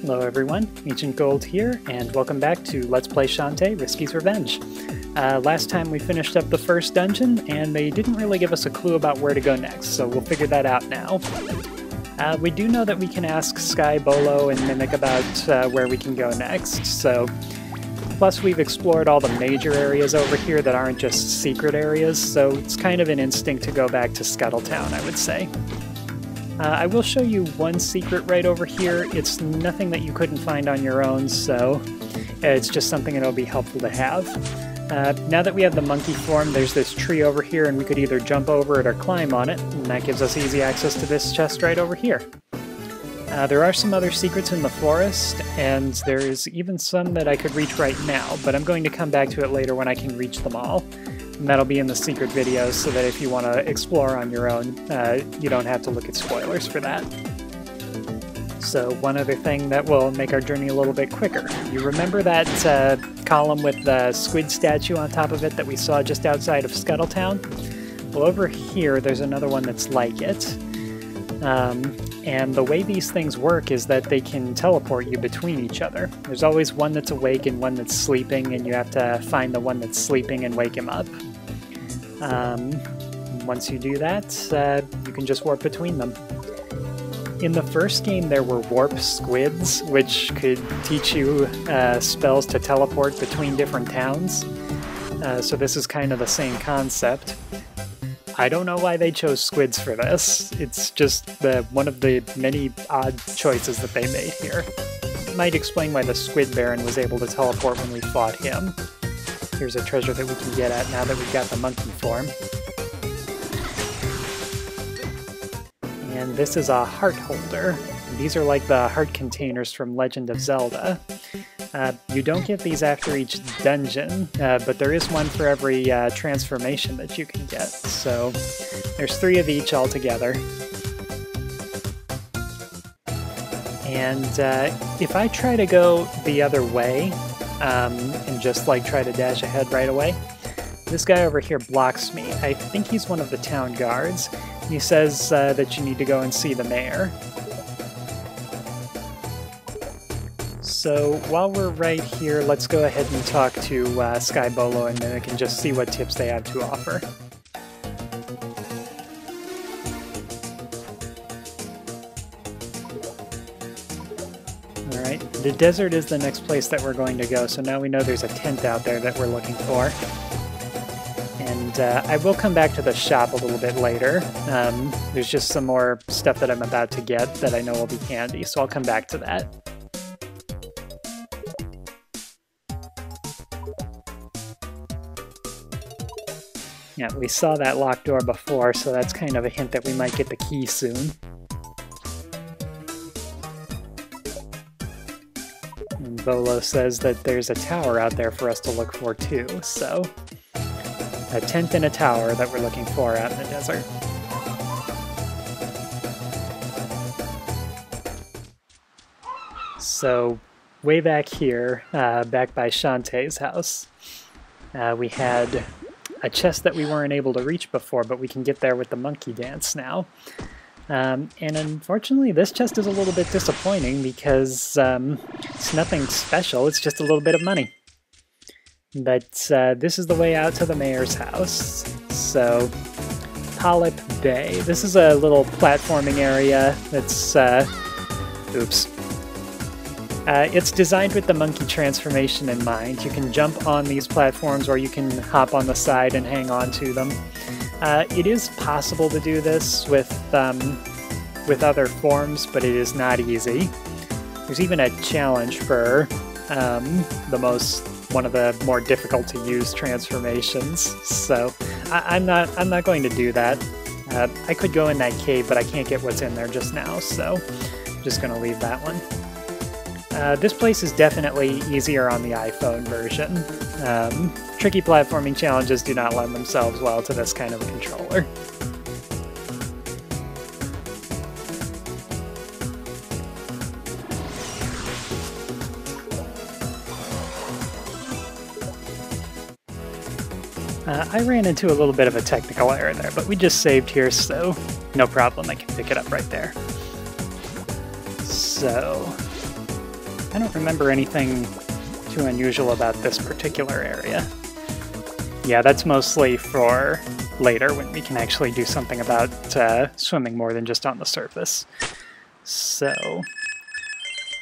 Hello everyone, Ancient Gold here, and welcome back to Let's Play Shantae, Risky's Revenge. Last time we finished up the first dungeon, and they didn't really give us a clue about where to go next, so we'll figure that out now. We do know that we can ask Sky, Bolo, and Mimic about where we can go next, so... Plus we've explored all the major areas over here that aren't just secret areas, so it's kind of an instinct to go back to Scuttletown, I would say. I will show you one secret right over here. It's nothing that you couldn't find on your own, so it's just something that'll be helpful to have. Now that we have the monkey form, there's this tree over here, and we could either jump over it or climb on it, and that gives us easy access to this chest right over here. There are some other secrets in the forest, and there's even some that I could reach right now, but I'm going to come back to it later when I can reach them all. And that'll be in the secret videos, so that if you want to explore on your own, you don't have to look at spoilers for that. So one other thing that will make our journey a little bit quicker. You remember that column with the squid statue on top of it that we saw just outside of Scuttletown? Well, over here there's another one that's like it. And the way these things work is that they can teleport you between each other. There's always one that's awake and one that's sleeping, and you have to find the one that's sleeping and wake him up. Once you do that, you can just warp between them. In the first game there were warp squids, which could teach you spells to teleport between different towns. So this is kind of the same concept. I don't know why they chose squids for this. It's just one of the many odd choices that they made here. It might explain why the Squid Baron was able to teleport when we fought him. Here's a treasure that we can get at now that we've got the monkey form. And this is a heart holder. These are like the heart containers from Legend of Zelda. You don't get these after each dungeon, but there is one for every transformation that you can get. So there's 3 of each altogether. And if I try to go the other way, and just like try to dash ahead right away, this guy over here blocks me. I think he's one of the town guards. He says that you need to go and see the mayor. So while we're right here, let's go ahead and talk to Sky, Bolo, and Mimic and just see what tips they have to offer. Alright, the desert is the next place that we're going to go, so now we know there's a tent out there that we're looking for. And I will come back to the shop a little bit later. There's just some more stuff that I'm about to get that I know will be handy, so I'll come back to that. Yeah, we saw that locked door before, so that's kind of a hint that we might get the key soon. And Bolo says that there's a tower out there for us to look for too, so... a tent and a tower that we're looking for out in the desert. So, way back here, back by Shantae's house, we had a chest that we weren't able to reach before, but we can get there with the monkey dance now. And unfortunately, this chest is a little bit disappointing because it's nothing special, it's just a little bit of money. But this is the way out to the mayor's house. So, Polyp Bay. This is a little platforming area that's... oops. It's designed with the monkey transformation in mind. You can jump on these platforms or you can hop on the side and hang on to them. It is possible to do this with other forms, but it is not easy. There's even a challenge for one of the more difficult to use transformations. So I'm not going to do that. I could go in that cave, but I can't get what's in there just now, so I'm just going to leave that one. This place is definitely easier on the iPhone version. Tricky platforming challenges do not lend themselves well to this kind of a controller. I ran into a little bit of a technical error there, but we just saved here, so no problem, I can pick it up right there. So, I don't remember anything too unusual about this particular area. Yeah, that's mostly for later, when we can actually do something about swimming more than just on the surface. So,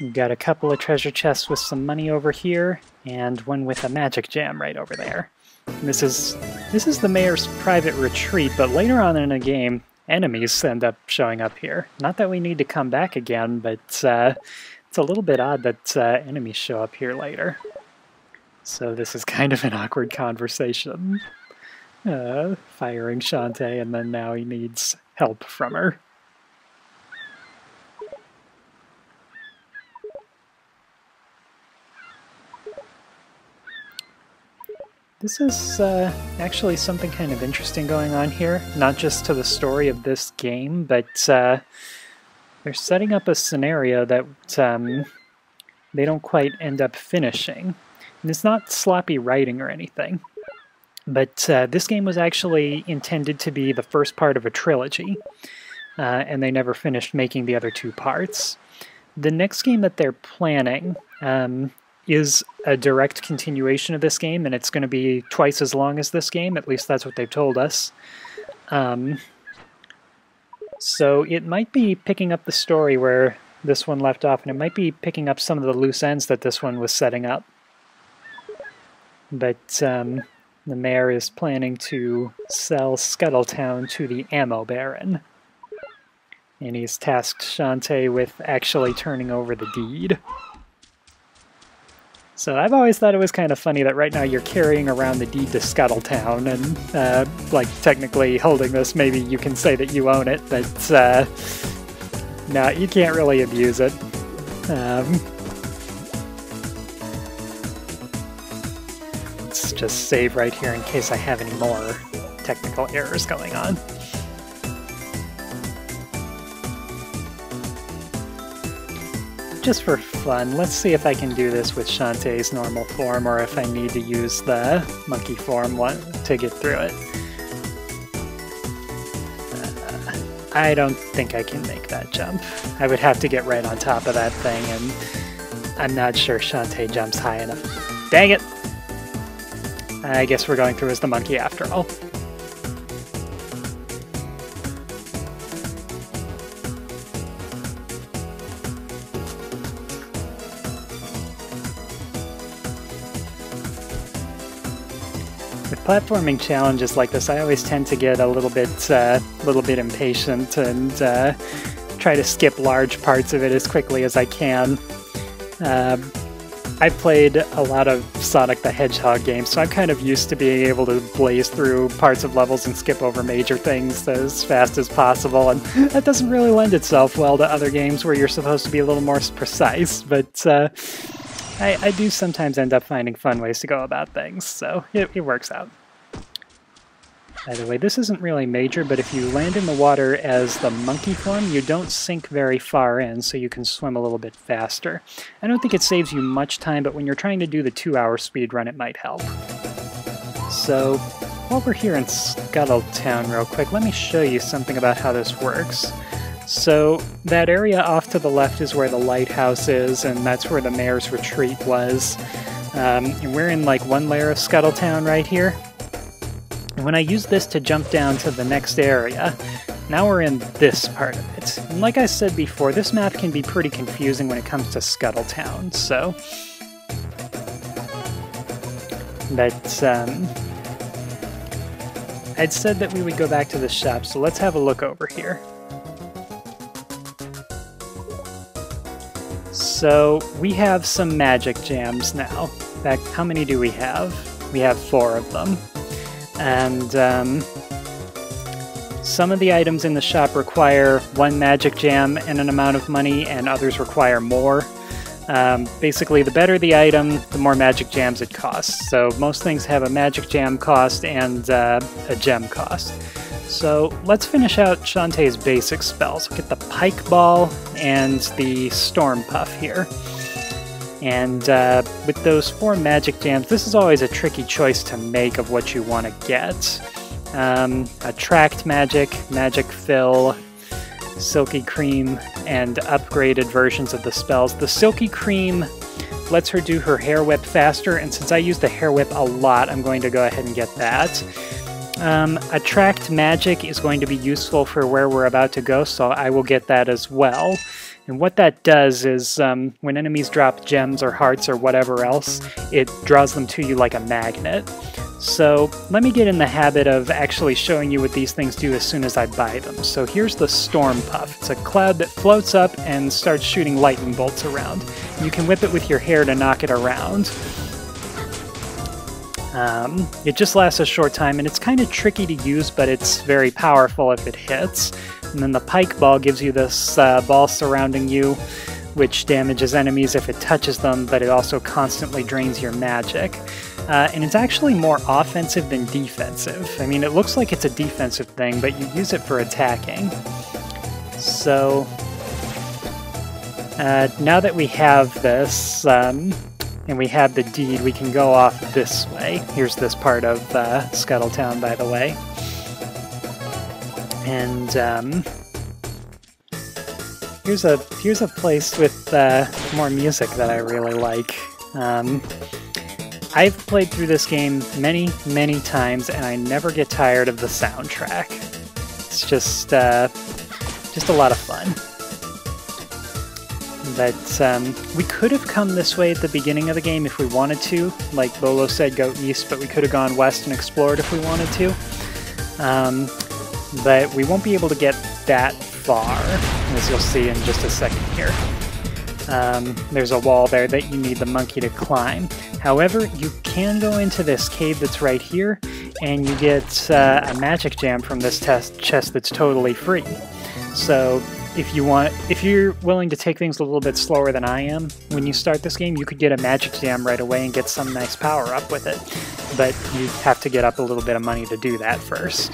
we've got a couple of treasure chests with some money over here, and one with a magic gem right over there. And this is the mayor's private retreat, but later on in the game, enemies end up showing up here. Not that we need to come back again, but it's a little bit odd that enemies show up here later. So this is kind of an awkward conversation. Firing Shantae, and then now he needs help from her. This is actually something kind of interesting going on here, not just to the story of this game, but they're setting up a scenario that they don't quite end up finishing. And it's not sloppy writing or anything, but this game was actually intended to be the first part of a trilogy, and they never finished making the other two parts. The next game that they're planning is a direct continuation of this game, and it's going to be twice as long as this game, at least that's what they've told us. So it might be picking up the story where this one left off, and it might be picking up some of the loose ends that this one was setting up. But the mayor is planning to sell Scuttletown to the ammo baron. And he's tasked Shantae with actually turning over the deed. So I've always thought it was kind of funny that right now you're carrying around the deed to Scuttletown, and like technically holding this, maybe you can say that you own it, but no, you can't really abuse it. Let's just save right here in case I have any more technical errors going on. Just for fun, let's see if I can do this with Shantae's normal form, or if I need to use the monkey form to get through it. I don't think I can make that jump. I would have to get right on top of that thing, and I'm not sure Shantae jumps high enough. Dang it! I guess we're going through as the monkey after all. With platforming challenges like this, I always tend to get a little bit impatient and try to skip large parts of it as quickly as I can. I've played a lot of Sonic the Hedgehog games, so I'm kind of used to being able to blaze through parts of levels and skip over major things as fast as possible, and that doesn't really lend itself well to other games where you're supposed to be a little more precise, but I do sometimes end up finding fun ways to go about things, so it works out. By the way, this isn't really major, but if you land in the water as the monkey form, you don't sink very far in, so you can swim a little bit faster. I don't think it saves you much time, but when you're trying to do the 2-hour speedrun, it might help. So, while we're here in Scuttletown real quick, let me show you something about how this works. So, that area off to the left is where the lighthouse is, and that's where the mayor's retreat was. And we're in like one layer of Scuttletown right here. And when I use this to jump down to the next area, now we're in this part of it. And like I said before, this map can be pretty confusing when it comes to Scuttletown, so... But, I'd said that we would go back to the shop, so let's have a look over here. So, we have some magic jams now. In fact, how many do we have? We have 4 of them. And some of the items in the shop require 1 magic gem and an amount of money, and others require more. Basically, the better the item, the more magic gems it costs. So most things have a magic gem cost and a gem cost. So let's finish out Shantae's basic spells. We'll get the Pike Ball and the Storm Puff here. And with those 4 magic gems, this is always a tricky choice to make of what you want to get. Attract magic, magic fill, Silky Cream and upgraded versions of the spells. The Silky Cream lets her do her Hair Whip faster, and since I use the Hair Whip a lot, I'm going to go ahead and get that. Attract Magic is going to be useful for where we're about to go, so I will get that as well. And what that does is, when enemies drop gems or hearts or whatever else, it draws them to you like a magnet. So let me get in the habit of actually showing you what these things do as soon as I buy them. So here's the Storm Puff. It's a cloud that floats up and starts shooting lightning bolts around. You can whip it with your hair to knock it around. It just lasts a short time, and it's kind of tricky to use, but it's very powerful if it hits. And then the Pike Ball gives you this ball surrounding you, which damages enemies if it touches them, but it also constantly drains your magic. And it's actually more offensive than defensive. I mean, it looks like it's a defensive thing, but you use it for attacking. So, now that we have this, and we have the deed, we can go off this way. Here's this part of Scuttletown, by the way. And here's a place with more music that I really like. I've played through this game many, many times, and I never get tired of the soundtrack. It's just a lot of fun. But we could have come this way at the beginning of the game if we wanted to. Like Bolo said, go east, but we could have gone west and explored if we wanted to. But we won't be able to get that far, as you'll see in just a second here. There's a wall there that you need the monkey to climb. However, you can go into this cave that's right here, and you get a magic jam from this chest that's totally free. So if you're willing to take things a little bit slower than I am, when you start this game, you could get a magic jam right away and get some nice power up with it. But you have to get up a little bit of money to do that first.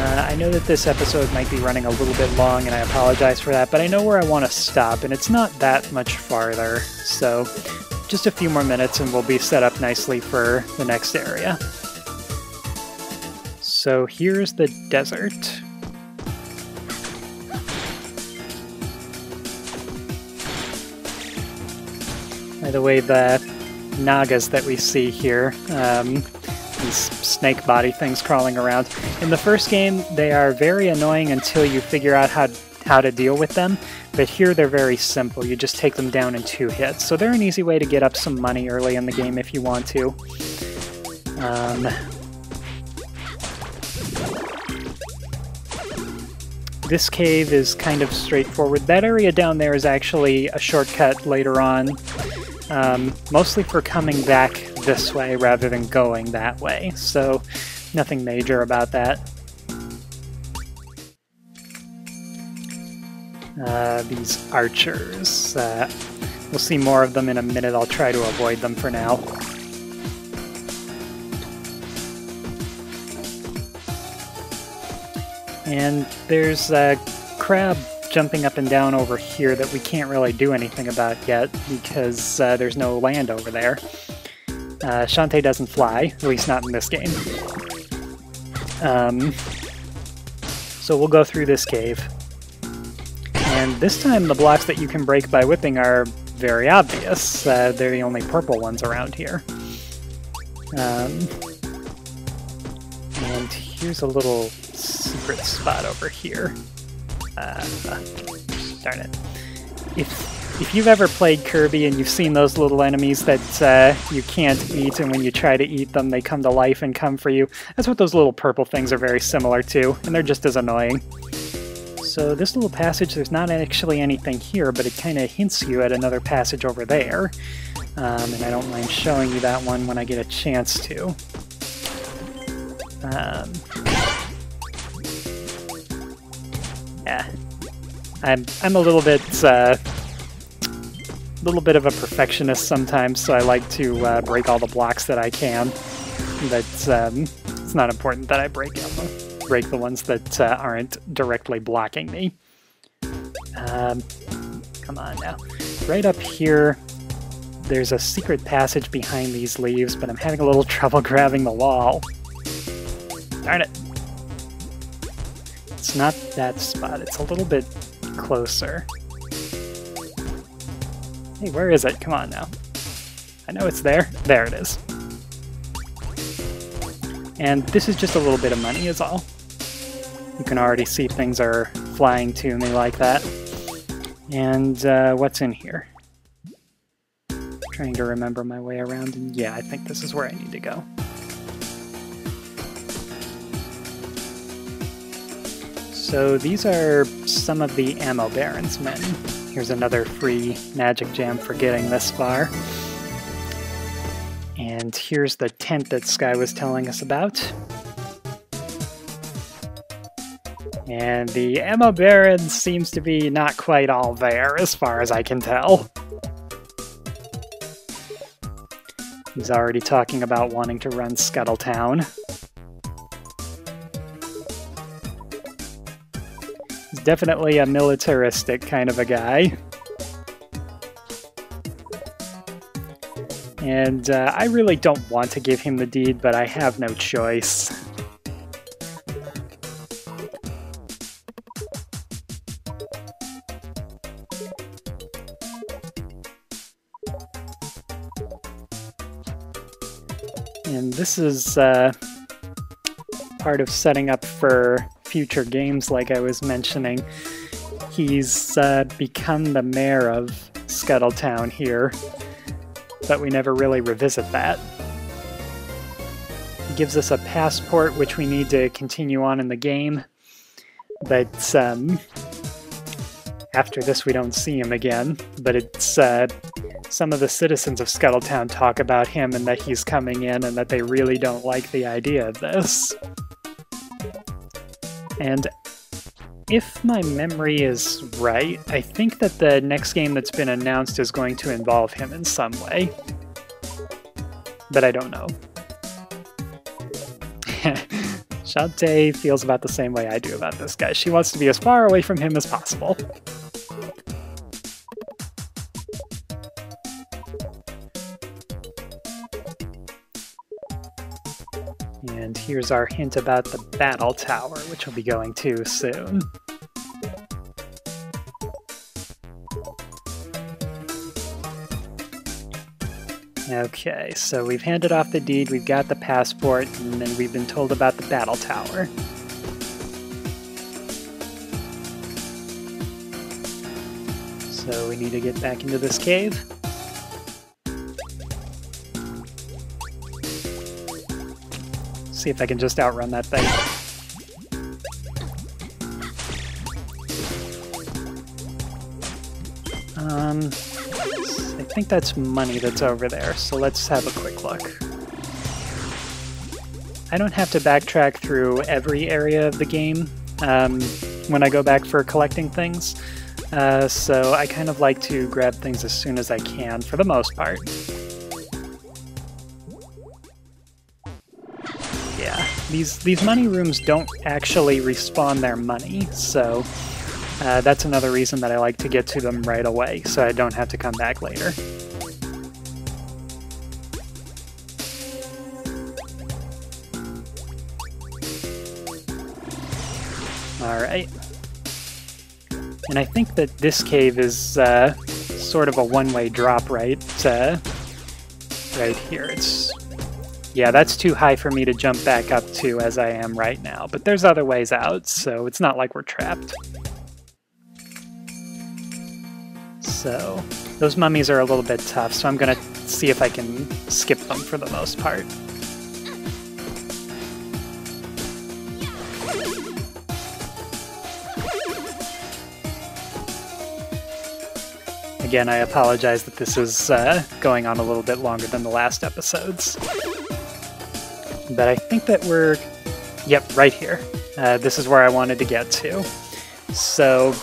I know that this episode might be running a little bit long, and I apologize for that, but I know where I want to stop, and it's not that much farther, so just a few more minutes and we'll be set up nicely for the next area. So here's the desert. By the way, the Nagas that we see here, these snake body things crawling around. In the first game, they are very annoying until you figure out how to deal with them, but here they're very simple. You just take them down in 2 hits. So they're an easy way to get up some money early in the game if you want to. This cave is kind of straightforward. That area down there is actually a shortcut later on, mostly for coming back this way rather than going that way, so nothing major about that. These archers, we'll see more of them in a minute. I'll try to avoid them for now. And there's a crab jumping up and down over here that we can't really do anything about yet because there's no land over there. Shantae doesn't fly, at least not in this game. So we'll go through this cave. And this time the blocks that you can break by whipping are very obvious. They're the only purple ones around here. And here's a little secret spot over here. Darn it. If you've ever played Kirby and you've seen those little enemies that you can't eat, and when you try to eat them they come to life and come for you, that's what those little purple things are very similar to, and they're just as annoying. So this little passage, there's not actually anything here, but it kind of hints you at another passage over there. And I don't mind showing you that one when I get a chance to. Yeah, I'm a little bit of a perfectionist sometimes, so I like to break all the blocks that I can. But it's not important that I break the ones that aren't directly blocking me. Come on now. Right up here, there's a secret passage behind these leaves, but I'm having a little trouble grabbing the wall. Darn it. It's not that spot, it's a little bit closer. Hey, where is it? Come on now. I know it's there. There it is. And this is just a little bit of money is all. You can already see things are flying to me like that. And what's in here? Trying to remember my way around, and yeah, I think this is where I need to go. So these are some of the Ammo Baron's men. Here's another free magic gem for getting this far. And here's the tent that Sky was telling us about. And the Ammo Baron seems to be not quite all there, as far as I can tell. He's already talking about wanting to run Scuttletown. He's definitely a militaristic kind of a guy. And I really don't want to give him the deed, but I have no choice. And this is part of setting up for future games, like I was mentioning. He's become the mayor of Scuttletown here, but we never really revisit that. He gives us a passport, which we need to continue on in the game, but after this we don't see him again. But it's some of the citizens of Scuttletown talk about him and that he's coming in and that they really don't like the idea of this. And if my memory is right, I think that the next game that's been announced is going to involve him in some way. But I don't know. Shantae feels about the same way I do about this guy. She wants to be as far away from him as possible. And here's our hint about the battle tower, which we'll be going to soon. Okay, so we've handed off the deed, we've got the passport, and then we've been told about the battle tower. So we need to get back into this cave. See if I can just outrun that thing. I think that's money that's over there, so let's have a quick look. I don't have to backtrack through every area of the game when I go back for collecting things, so I kind of like to grab things as soon as I can, for the most part. Yeah, these money rooms don't actually respawn their money, so that's another reason that I like to get to them right away, so I don't have to come back later. Alright. And I think that this cave is sort of a one-way drop, right? Right here. Yeah, that's too high for me to jump back up to as I am right now, but there's other ways out, so it's not like we're trapped. So, those mummies are a little bit tough, so I'm gonna see if I can skip them for the most part. Again, I apologize that this is going on a little bit longer than the last episodes. But I think that we're... Yep, right here. This is where I wanted to get to. So,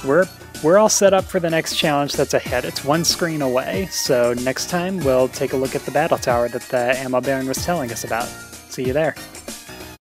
we're all set up for the next challenge that's ahead. It's one screen away, so next time we'll take a look at the battle tower that the Ammo Baron was telling us about. See you there.